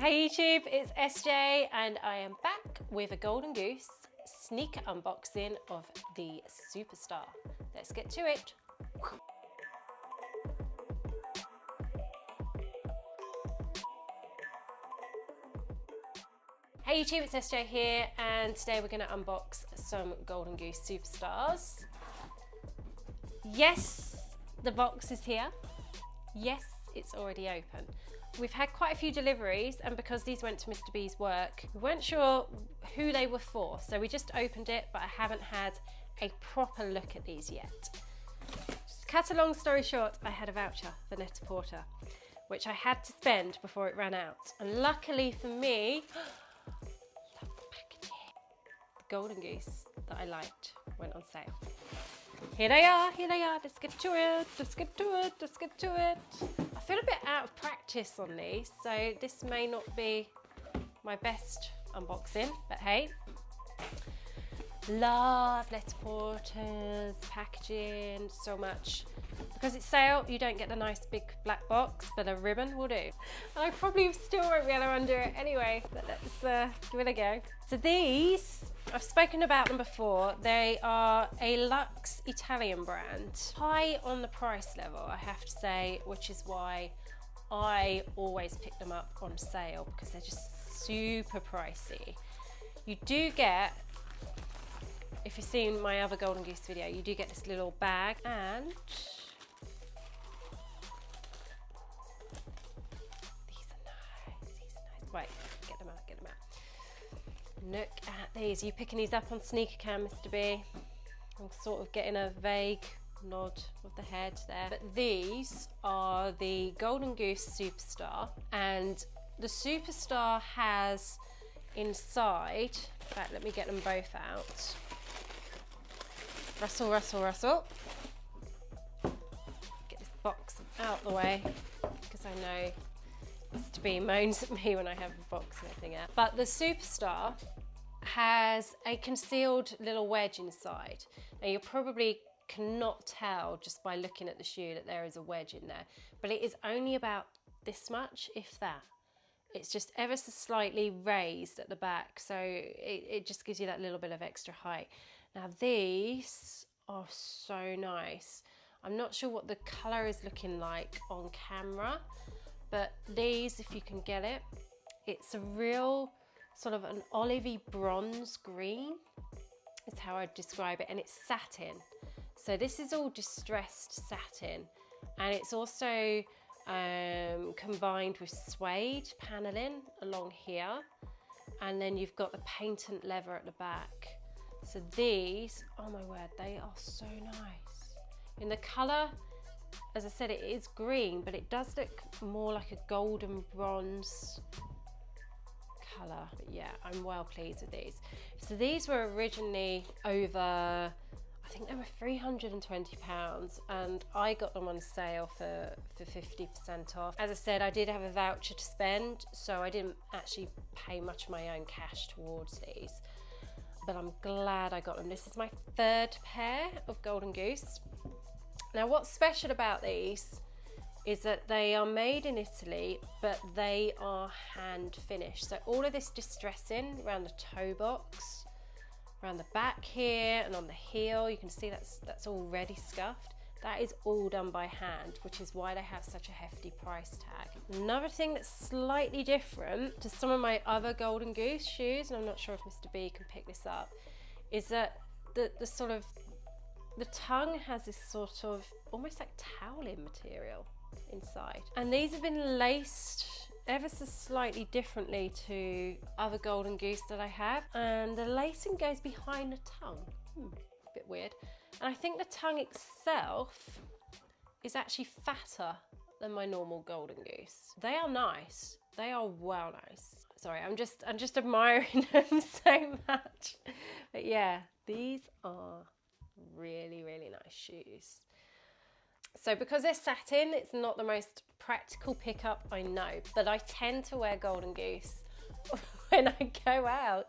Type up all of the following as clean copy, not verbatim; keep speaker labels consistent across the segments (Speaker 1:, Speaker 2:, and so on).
Speaker 1: Hey YouTube, it's SJ and I am back with a Golden Goose sneaker unboxing of the Superstar. Let's get to it. Hey YouTube, it's SJ here and today we're going to unbox some Golden Goose Superstars. Yes, the box is here. Yes, it's already open. We've had quite a few deliveries and because these went to Mr. B's work, we weren't sure who they were for. So we just opened it, but I haven't had a proper look at these yet. Just cut a long story short, I had a voucher for Net-a-Porter, which I had to spend before it ran out. And luckily for me, love the packaging. The Golden Goose that I liked went on sale. Here they are, let's get to it, let's get to it, let's get to it. I feel a bit out of practice on these, so this may not be my best unboxing, but hey. Love Net-a-Porter's packaging so much. Because it's sale, you don't get the nice big black box, but a ribbon will do. And I probably still won't be able to undo it anyway, but let's give it a go. So these, I've spoken about them before. They are a luxe Italian brand. High on the price level, I have to say, which is why I always pick them up on sale because they're just super pricey. You do get, if you've seen my other Golden Goose video, you do get this little bag and right, get them out. Look at these. Are you picking these up on sneaker cam, Mr. B? I'm sort of getting a vague nod of the head there. But these are the Golden Goose Superstar. And the Superstar has inside, in fact, let me get them both out. Rustle, rustle, rustle. Get this box out the way because I know Mr. B moans at me when I have a box and everything out. But the Superstar has a concealed little wedge inside. Now you probably cannot tell just by looking at the shoe that there is a wedge in there, but it is only about this much, if that. It's just ever so slightly raised at the back, so it just gives you that little bit of extra height. Now these are so nice. I'm not sure what the colour is looking like on camera, but these, if you can get it, it's a real sort of an olivey bronze green is how I'd describe it, and it's satin. So this is all distressed satin, and it's also combined with suede paneling along here, and then you've got the patent leather at the back. So these, oh my word, they are so nice. In the colour, as I said, it is green, but it does look more like a golden bronze colour. But yeah, I'm well pleased with these. So these were originally over, I think they were £320, and I got them on sale for 50% off. As I said, I did have a voucher to spend, so I didn't actually pay much of my own cash towards these. But I'm glad I got them. This is my third pair of Golden Goose. Now what's special about these is that they are made in Italy, but they are hand finished. So all of this distressing around the toe box, around the back here and on the heel, you can see that's already scuffed. That is all done by hand, which is why they have such a hefty price tag. Another thing that's slightly different to some of my other Golden Goose shoes, and I'm not sure if Mr. B can pick this up, is that the tongue has this sort of almost like toweling material inside. And these have been laced ever so slightly differently to other Golden Goose that I have. And the lacing goes behind the tongue. A bit weird. And I think the tongue itself is actually fatter than my normal Golden Goose. They are nice. They are well nice. Sorry, I'm just admiring them so much. But yeah, these are really, really nice shoes. So because they're satin, it's not the most practical pickup, I know, but I tend to wear Golden Goose when I go out.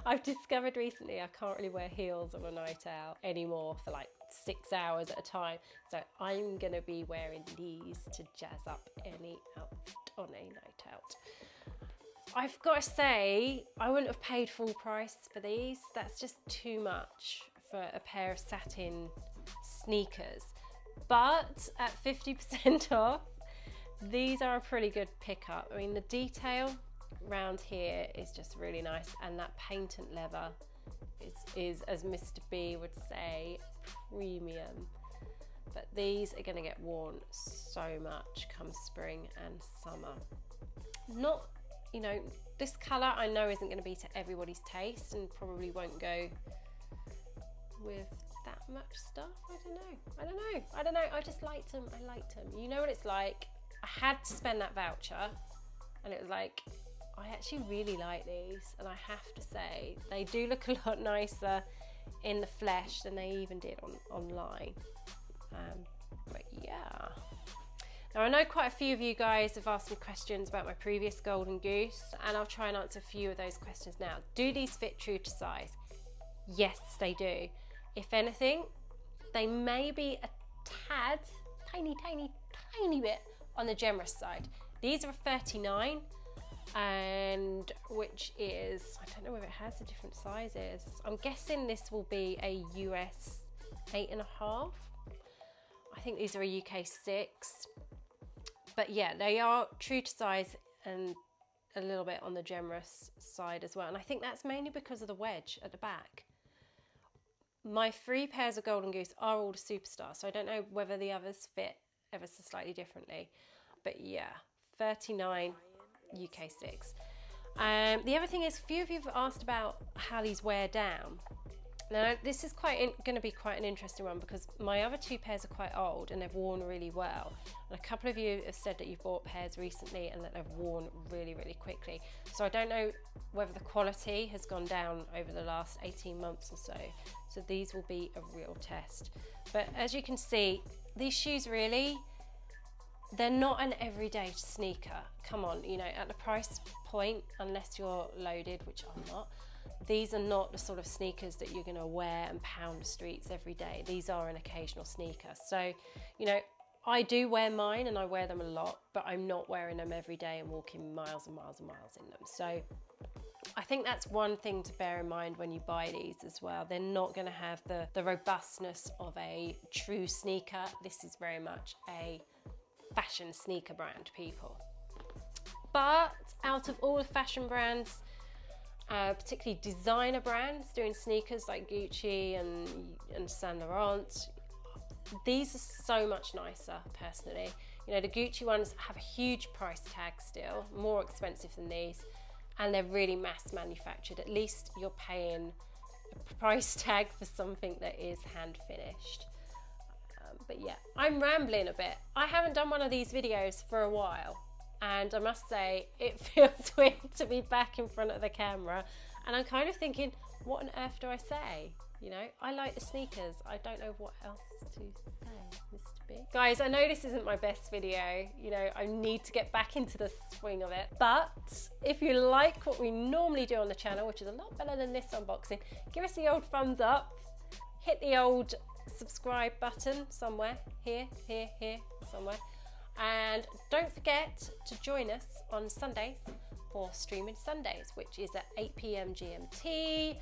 Speaker 1: I've discovered recently I can't really wear heels on a night out anymore for like 6 hours at a time. So I'm gonna be wearing these to jazz up any outfit on a night out. I've got to say, I wouldn't have paid full price for these. That's just too much for a pair of satin sneakers. But at 50% off, these are a pretty good pickup. I mean, the detail around here is just really nice, and that patent leather is, as Mr. B would say, premium. But these are going to get worn so much come spring and summer. Not, you know, this colour I know isn't going to be to everybody's taste and probably won't go with that much stuff. I don't know. I just liked them. I liked them. You know what it's like? I had to spend that voucher, and it was like, I actually really like these, and I have to say they do look a lot nicer in the flesh than they even did online. But yeah. Now I know quite a few of you guys have asked me questions about my previous Golden Goose, and I'll try and answer a few of those questions now. Do these fit true to size? Yes, they do. If anything, they may be a tad, tiny bit on the generous side. These are 39, and which is, I don't know if it has the different sizes. I'm guessing this will be a US 8.5. I think these are a UK 6. But yeah, they are true to size and a little bit on the generous side as well. And I think that's mainly because of the wedge at the back. My 3 pairs of Golden Goose are all the Superstar, so I don't know whether the others fit ever so slightly differently. But yeah, 39, UK 6. The other thing is, a few of you have asked about how these wear down. Now, this is going to be quite an interesting one, because my other 2 pairs are quite old and they've worn really well. And a couple of you have said that you've bought pairs recently and that they've worn really, really quickly. So I don't know whether the quality has gone down over the last 18 months or so. So these will be a real test. But as you can see, these shoes really, they're not an everyday sneaker. Come on, you know, at the price point, unless you're loaded, which I'm not, these are not the sort of sneakers that you're going to wear and pound the streets every day. These are an occasional sneaker. So, you know, I do wear mine and I wear them a lot, but I'm not wearing them every day and walking miles and miles and miles in them. So I think that's one thing to bear in mind when you buy these as well. They're not going to have the robustness of a true sneaker. This is very much a fashion sneaker brand, people. But out of all the fashion brands, particularly designer brands doing sneakers like Gucci and Saint Laurent, these are so much nicer personally. You know, the Gucci ones have a huge price tag still, more expensive than these, and they're really mass manufactured. At least you're paying a price tag for something that is hand finished. But yeah, I'm rambling a bit. I haven't done one of these videos for a while, and I must say it feels weird to be back in front of the camera, and I'm kind of thinking, what on earth do I say? You know, I like the sneakers. I don't know what else to say, Mr. B. Guys, I know this isn't my best video. You know, I need to get back into the swing of it. But if you like what we normally do on the channel, which is a lot better than this unboxing, give us the old thumbs up, hit the old subscribe button somewhere, here, somewhere. And don't forget to join us on Sundays for Streaming Sundays, which is at 8 PM GMT,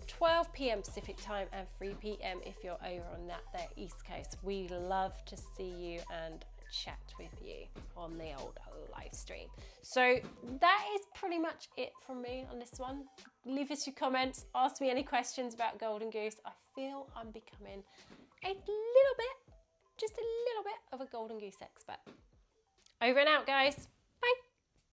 Speaker 1: 12 PM Pacific time, and 3 PM if you're over on that East Coast. We love to see you and chat with you on the old live stream. So that is pretty much it from me on this one. Leave us your comments, ask me any questions about Golden Goose. I feel I'm becoming a little bit, just a little bit of a Golden Goose expert. Over and out, guys.